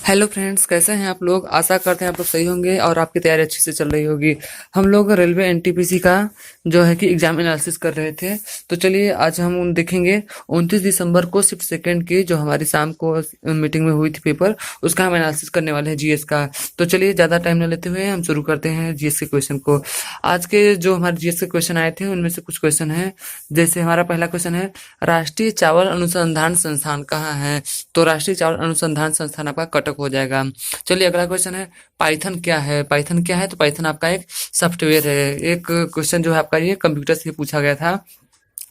Hello friends, कैसे हैं आप लोग। आशा करते हैं आप लोग सही होंगे और आपकी तैयारी अच्छी से चल रही होगी। हम लोग रेलवे एनटीपीसी का जो है कि एग्जाम एनालिसिस कर रहे थे। तो चलिए आज हम देखेंगे 29 दिसंबर को शिफ्ट सेकंड की जो हमारी शाम को मीटिंग में हुई थी पेपर, उसका हम एनालिसिस करने वाले हैं जीएस का। तो चलिए ज़्यादा टाइम न लेते हुए हम शुरू करते हैं जीएस के क्वेश्चन को। आज के जो हमारे जीएस के क्वेश्चन आए थे उनमें से कुछ क्वेश्चन हैं। जैसे हमारा पहला क्वेश्चन है, राष्ट्रीय चावल अनुसंधान संस्थान कहाँ है। तो राष्ट्रीय चावल अनुसंधान संस्थान आपका कटक हो जाएगा। चलिए अगला क्वेश्चन है, पाइथन क्या है। पाइथन क्या है, तो पाइथन आपका एक सॉफ्टवेयर है। एक क्वेश्चन जो है आपका ये कंप्यूटर से पूछा गया था।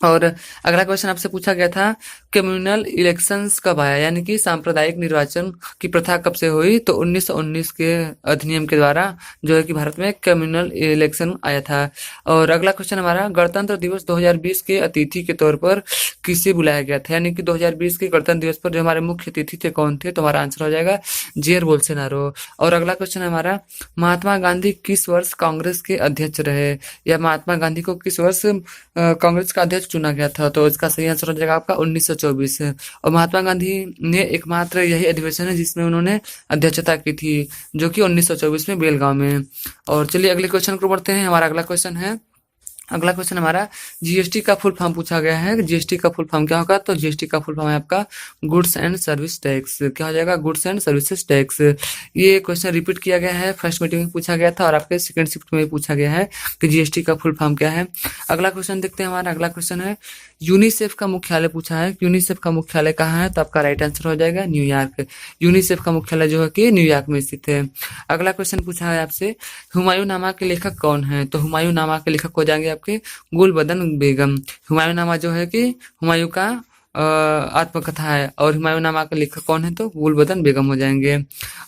और अगला क्वेश्चन आपसे पूछा गया था, कम्युनल इलेक्शंस कब आया, यानी कि सांप्रदायिक निर्वाचन की प्रथा कब से हुई। तो 1919 के अधिनियम के द्वारा जो है कि भारत में कम्युनल इलेक्शन आया था। और अगला क्वेश्चन हमारा, गणतंत्र दिवस 2020 के अतिथि के तौर पर किसे बुलाया गया था, यानी कि 2020 के गणतंत्र दिवस पर जो हमारे मुख्य अतिथि थे कौन थे। तो हमारा आंसर हो जाएगा जेयर बोल्सोनारो। और अगला क्वेश्चन हमारा, महात्मा गांधी किस वर्ष कांग्रेस के अध्यक्ष रहे, या महात्मा गांधी को किस वर्ष कांग्रेस का अध्यक्ष चुना गया था। तो इसका सही आंसर हो जाएगा आपका 1924। और महात्मा गांधी ने एकमात्र यही अधिवेशन है जिसमें उन्होंने अध्यक्षता की थी, जो कि 1924 में बेलगांव में। और चलिए अगले क्वेश्चन को बढ़ते हैं। हमारा अगला क्वेश्चन है, अगला क्वेश्चन हमारा, जीएसटी का फुल फॉर्म पूछा गया है। जीएसटी का फुल फॉर्म क्या होगा। तो जीएसटी का फुल फॉर्म है आपका गुड्स एंड सर्विस टैक्स। क्या हो जाएगा, गुड्स एंड सर्विसेज टैक्स। ये क्वेश्चन रिपीट किया गया है, फर्स्ट मीटिंग में पूछा गया था और आपके सेकंड शिफ्ट में भी पूछा गया है कि जीएसटी का फुल फॉर्म क्या है। अगला क्वेश्चन देखते हैं। हमारा अगला क्वेश्चन है, यूनिसेफ का मुख्यालय पूछा है। यूनिसेफ का मुख्यालय कहाँ है, तो आपका राइट आंसर हो जाएगा न्यूयॉर्क। यूनिसेफ का मुख्यालय जो है कि न्यूयॉर्क में स्थित है। अगला क्वेश्चन पूछा है आपसे, हुमायूंनामा के लेखक कौन है। तो हुमायूंनामा के लेखक हो जाएंगे आपके गुलबदन बेगम। हुमायूंनामा जो है कि हुमायूं का आत्मकथा है, और हुमायूंनामा के लेखक कौन है, तो गुलबदन बेगम हो जाएंगे।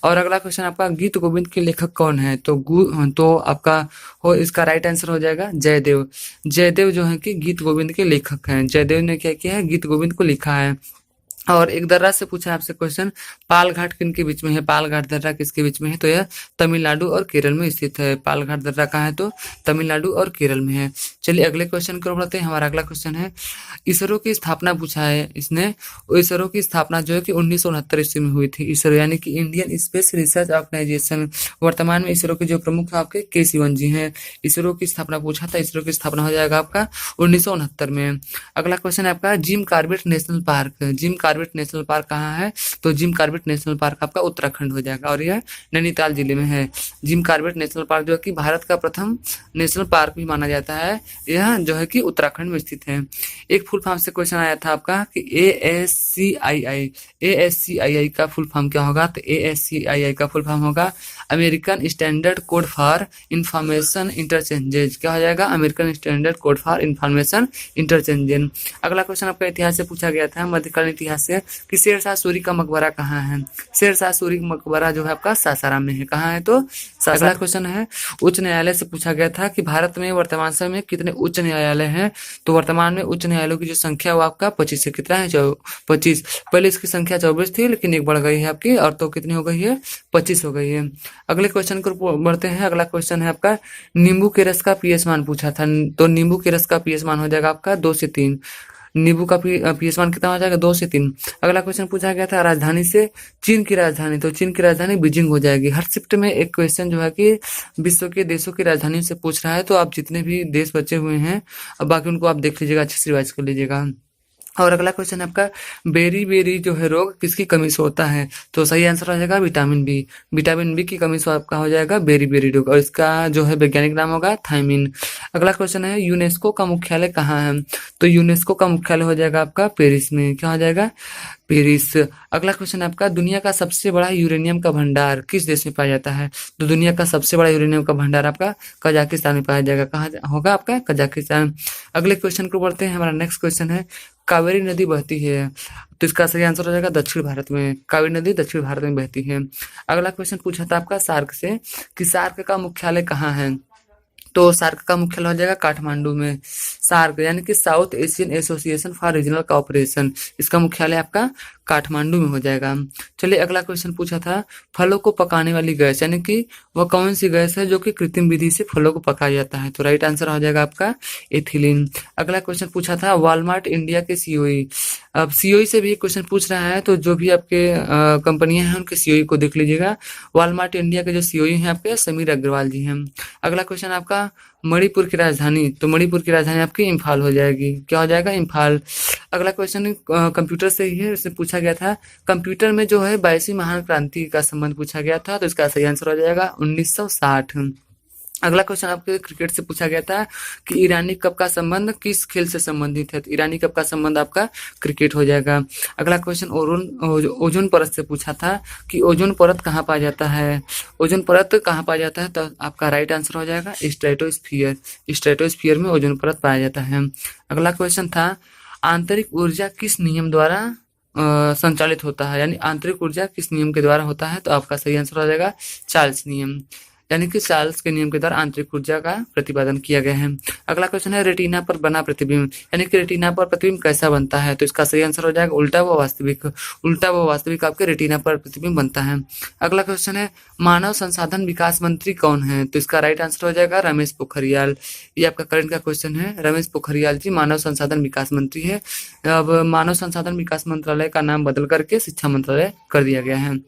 और अगला क्वेश्चन आपका, गीत गोविंद के लेखक कौन है। तो आपका इसका राइट आंसर हो जाएगा जयदेव। जयदेव जो है कि गीत गोविंद के लेखक हैं। जयदेव ने क्या किया है, गीत गोविंद को लिखा है। और एक दर्रा से पूछा है आपसे क्वेश्चन, पालघाट किन के बीच में है। पालघाट दर्रा किसके बीच में है, तो यह तमिलनाडु और केरल में स्थित है। पालघाट दर्रा कहाँ है, तो तमिलनाडु और केरल में है। चलिए अगले क्वेश्चन की ओर बढ़ते हैं। हमारा अगला क्वेश्चन है, इसरो की स्थापना पूछा है इसने। इसरो की स्थापना जो है कि 1969 ईस्वी में हुई थी। इसरो यानी कि इंडियन स्पेस रिसर्च ऑर्गेनाइजेशन। वर्तमान में इसरो के जो प्रमुख हैं आपके के सिवन जी हैं। इसरो की स्थापना पूछा था, इसरो की स्थापना हो जाएगा आपका 1969 में। अगला क्वेश्चन है आपका, Jim Corbett national park. Jim Corbett national park कहाँ है, तो जिम कॉर्बेट नेशनल पार्क आपका उत्तराखंड हो जाएगा, और यह नैनीताल जिले में है। जिम कॉर्बेट नेशनल पार्क जो है कि भारत का प्रथम नेशनल पार्क भी माना जाता है। यह जो है कि उत्तराखंड में स्थित है। एक फुल फॉर्म से क्वेश्चन आया था आपका कि ASCII का फुल फॉर्म क्या होगा। तो ASCII का फुल फॉर्म होगा American standard code for information interchanges. क्या हो जाएगा, American standard code for information interchanges. अगला क्वेश्चन आपका इतिहास से पूछा गया था, मध्यकालीन इतिहास से, कि शेरशाह सूरी का मकबरा कहाँ है। शेरशाह सूरी का मकबरा जो है आपका सासाराम में है। कहाँ है, तो अगला क्वेश्चन है, उच्च न्यायालय से पूछा गया था कि भारत में वर्तमान समय में कितने उच्च न्यायालय हैं। तो वर्तमान में उच्च न्यायालयों की जो संख्या वो आपका 25 से कितना है, 25। पहले इसकी संख्या 24 थी, लेकिन एक बढ़ गई है आपकी, और तो कितनी हो गई है, 25 हो गई है। अगले क्वेश्चन को बढ़ते हैं। अगला क्वेश्चन है आपका, नींबू के रस का पीएच मान पूछा था। तो नींबू के रस का पीएच मान हो जाएगा आपका 2 से 3। नींबू का पीएच मान कितना हो जाएगा, 2 से 3। अगला क्वेश्चन पूछा गया था, राजधानी से, चीन की राजधानी। तो चीन की राजधानी बीजिंग हो जाएगी। हर शिफ्ट में एक क्वेश्चन जो है कि विश्व के देशों की राजधानी से पूछ रहा है, तो आप जितने भी देश बचे हुए हैं अब बाकी उनको आप देख लीजिएगा, अच्छे से रिवाइज कर लीजिएगा। और अगला क्वेश्चन है आपका, बेरी बेरी जो है रोग किसकी कमी से होता है। तो सही आंसर हो जाएगा विटामिन बी। विटामिन बी की कमी से आपका हो जाएगा बेरी बेरी रोग, और इसका जो है वैज्ञानिक नाम होगा थायमिन। अगला क्वेश्चन है, यूनेस्को का मुख्यालय कहाँ है। तो यूनेस्को का मुख्यालय हो जाएगा आपका पेरिस में। क्या हो जाएगा, पेरिस। अगला क्वेश्चन आपका, दुनिया का सबसे बड़ा यूरेनियम का भंडार किस देश में पाया जाता है। तो दुनिया का सबसे बड़ा यूरेनियम का भंडार आपका कजाकिस्तान में पाया जाएगा। कहाँ होगा, आपका कजाकिस्तान। अगले क्वेश्चन को बढ़ते हैं। हमारा नेक्स्ट क्वेश्चन है, कावेरी नदी बहती है। तो इसका सही आंसर हो जाएगा दक्षिण भारत में। कावेरी नदी दक्षिण भारत में बहती है। अगला क्वेश्चन पूछा था आपका सार्क से, कि सार्क का मुख्यालय कहाँ है। तो सार्क का मुख्यालय हो जाएगा काठमांडू में। सार्क यानी कि south Asian association for regional cooperation, इसका मुख्यालय आपका काठमांडू में हो जाएगा। चलिए अगला क्वेश्चन पूछा था, फलों को पकाने वाली गैस यानी कि वह कौन सी गैस है जो कि कृत्रिम विधि से फलों को पकाया जाता है? तो राइट आंसर हो जाएगा आपका एथिलीन। अगला क्वेश्चन पूछा था, वॉलमार्ट इंडिया के सीईओ। अब सीईओ से भी क्वेश्चन पूछ रहा है, तो जो भी आपके कंपनियां हैं उनके सीईओ को देख लीजिएगा। वॉलमार्ट इंडिया के जो सीईओ हैं आपके समीर अग्रवाल जी हैं। अगला क्वेश्चन आपका, मणिपुर की राजधानी। तो मणिपुर की राजधानी आपकी इम्फाल हो जाएगी। क्या हो जाएगा? इम्फाल। अगला क्वेश्चन कंप्यूटर से ही है, इससे पूछा गया था, कंप्यूटर में जो है 22वीं महान क्रांति का संबंध पूछा गया था, तो इसका सही आंसर हो जाएगा 1960। अगला क्वेश्चन आपके क्रिकेट से पूछा गया था कि ईरानी कप का संबंध किस खेल से संबंधित है? तो ईरानी कप का संबंध आपका क्रिकेट हो जाएगा। अगला क्वेश्चन ओजोन परत से पूछा था कि ओजोन परत कहाँ पाया जाता है? ओजोन परत कहाँ पाया जाता है? तो आपका राइट आंसर हो जाएगा स्ट्रेटोस्फियर। स्ट्रेटोस्फियर में ओजोन परत पाया जाता है। अगला क्वेश्चन था, आंतरिक ऊर्जा किस नियम द्वारा संचालित होता है? यानी आंतरिक ऊर्जा किस नियम के द्वारा होता है? तो आपका सही आंसर हो जाएगा चार्ल्स नियम। यानी कि चार्ल्स के नियम के द्वारा आंतरिक ऊर्जा का प्रतिपादन किया गया है। अगला क्वेश्चन है, रेटिना पर बना प्रतिबिंब यानी कि रेटिना पर प्रतिबिंब कैसा बनता है? तो इसका सही आंसर हो जाएगा उल्टा व वास्तविक। उल्टा व वास्तविक आपके रेटिना पर प्रतिबिंब बनता है। अगला क्वेश्चन है, मानव संसाधन विकास मंत्री कौन है? तो इसका राइट आंसर हो जाएगा रमेश पोखरियाल। ये आपका करंट का क्वेश्चन है। रमेश पोखरियाल जी मानव संसाधन विकास मंत्री है। अब मानव संसाधन विकास मंत्रालय का नाम बदल करके शिक्षा मंत्रालय कर दिया गया है।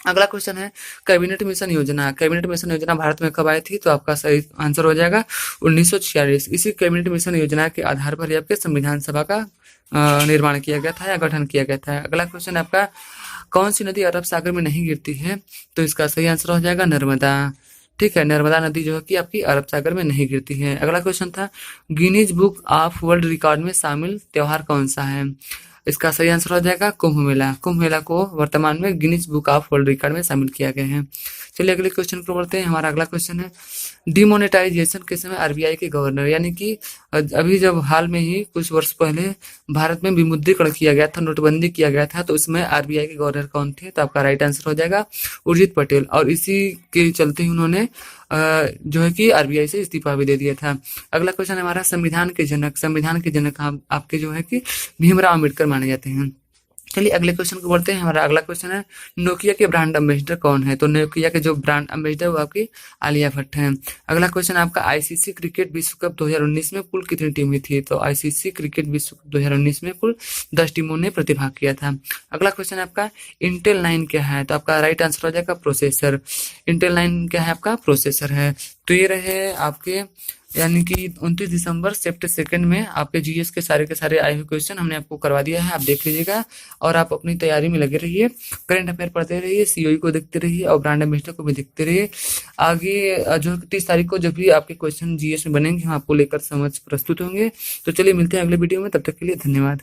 अगला क्वेश्चन है, कैबिनेट मिशन योजना। कैबिनेट मिशन योजना भारत में कब आई थी? तो आपका सही आंसर हो जाएगा 1946। इसी कैबिनेट मिशन योजना के आधार पर ही आपके संविधान सभा का निर्माण किया गया था या गठन किया गया था। अगला क्वेश्चन है आपका, कौन सी नदी अरब सागर में नहीं गिरती है? तो इसका सही आंसर हो जाएगा नर्मदा। ठीक है, नर्मदा नदी जो है कि आपकी अरब सागर में नहीं गिरती है। अगला क्वेश्चन था, Guinness book of world record में शामिल त्योहार कौन सा है? इसका सही आंसर हो जाएगा कुंभ मेला। कुंभ मेला को वर्तमान में Guinness book of world record में शामिल किया गया है। चलिए अगले क्वेश्चन को बढ़ते हैं। हमारा अगला क्वेश्चन है, डिमोनेटाइजेशन के समय आरबीआई के गवर्नर यानी कि अभी जब हाल में ही कुछ वर्ष पहले भारत में विमुद्रीकरण किया गया था, नोटबंदी किया गया था, तो उसमें आरबीआई के गवर्नर कौन थे? तो आपका राइट आंसर हो जाएगा उर्जित पटेल। और इसी के चलते ही उन्होंने जो है कि आरबीआई से इस्तीफा भी दे दिया था। अगला क्वेश्चन है हमारा, संविधान के जनक। संविधान के जनक आपके जो है कि भीमराव अम्बेडकर माने जाते हैं। चलिए अगले क्वेश्चन को बढ़ते हैं। हमारा अगला क्वेश्चन है, नोकिया के ब्रांड एम्बेसडर कौन है? तो नोकिया के जो ब्रांड एम्बेसडर वो आपकी आलिया भट्ट हैं। अगला क्वेश्चन आपका, आईसीसी क्रिकेट विश्व कप 2019 में कुल कितनी टीमें थी? तो आईसीसी क्रिकेट विश्व कप 2019 में कुल 10 टीमों ने प्रतिभाग किया था। अगला क्वेश्चन आपका, इंटेल 9 क्या है? तो आपका राइट आंसर हो जाएगा प्रोसेसर। इंटेल 9 क्या है? आपका प्रोसेसर है। तो ये रहे आपके यानी कि 29 दिसंबर शिफ्ट सेकंड में आपके जीएस के सारे आए हुए क्वेश्चन हमने आपको करवा दिया है। आप देख लीजिएगा और आप अपनी तैयारी में लगे रहिए। करंट अफेयर पढ़ते रहिए, सीओई को देखते रहिए और ब्रांड एम्बेसडर को भी देखते रहिए। आगे जो 30 तारीख को जब भी आपके क्वेश्चन जीएस में बनेंगे हम आपको लेकर समझ प्रस्तुत होंगे। तो चलिए मिलते हैं अगले वीडियो में, तब तक के लिए धन्यवाद।